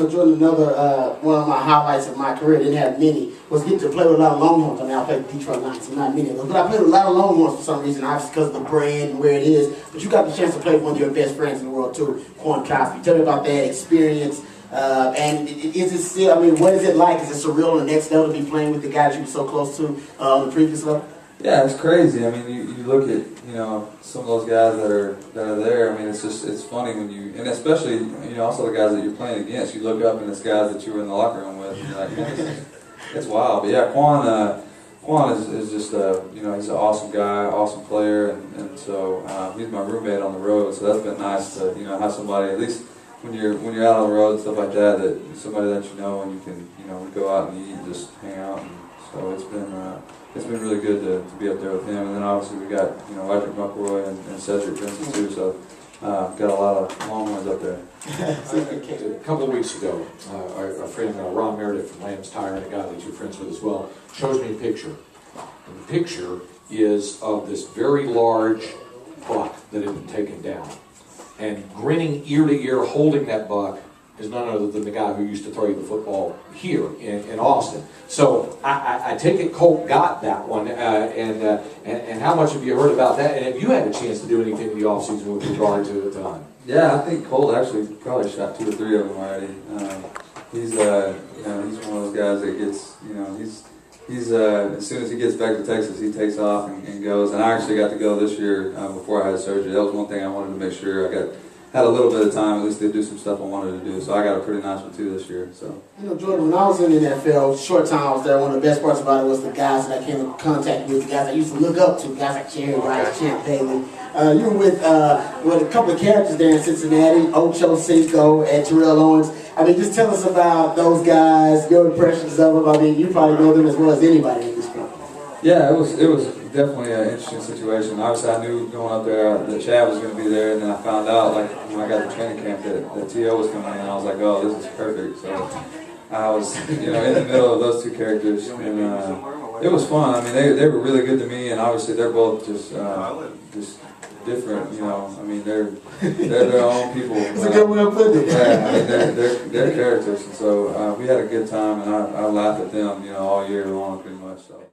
Jordan, another one of my highlights of my career, didn't have many, was getting to play with a lot of Longhorns. I mean, I played with Detroit Lions, so not many of those, but I played with a lot of Longhorns for some reason, obviously because of the brand and where it is. But you got the chance to play with one of your best friends in the world too, Quan Cosby. Tell me about that experience. And is it still, I mean, what is it like? Is it surreal on the next level to be playing with the guys you were so close to on the previous level? Yeah, it's crazy. I mean, you look at, some of those guys that are there. I mean, it's funny when you, and especially, also the guys that you're playing against. You look up and it's guys that you were in the locker room with, and you're like, man, it's wild. But yeah, Quan is just he's an awesome guy, awesome player, and so he's my roommate on the road. So that's been nice to have somebody, at least when you're out on the road and stuff like that, somebody that you know and you can go out and eat and just hang out. And so it's been really good to be up there with him. And then obviously we got Edric McElroy and Cedric Benson too. So got a lot of Longhorns up there. A couple of weeks ago, our friend Ron Meredith from Lamb's Tire, and a guy that you're friends with as well, shows me a picture. And the picture is of this very large buck that had been taken down. And grinning ear to ear, holding that buck, is none other than the guy who used to throw you the football here in Austin. So I take it Colt got that one, and how much have you heard about that? And have you had a chance to do anything in the offseason with regard to hunt? Yeah, I think Colt actually probably shot 2 or 3 of them already. He's he's one of those guys that gets he's as soon as he gets back to Texas, he takes off and goes. And I actually got to go this year before I had surgery. That was one thing I wanted to make sure I had a little bit of time at least to do some stuff I wanted to do. So I got a pretty nice one too this year. So Jordan, when I was in the NFL, short time I was there, one of the best parts about it was the guys that I came in contact with, the guys I used to look up to, guys like Jerry Rice, Champ Bailey. You were with a couple of characters there in Cincinnati, Ocho Cinco and Terrell Owens. I mean, just tell us about those guys, your impressions of them. I mean, you probably know them as well as anybody at this point. Yeah, it was definitely an interesting situation. Obviously, I knew going up there that Chad was going to be there, and then I found out, like, when I got to training camp that T.O. was coming in, and I was like, oh, this is perfect. So I was, in the middle of those two characters, and it was fun. I mean, they were really good to me, and obviously they're both just different. I mean, they're their own people. It's a good way of putting it. Yeah, I mean, they're characters, and so we had a good time, and I laughed at them, all year long, pretty much. So.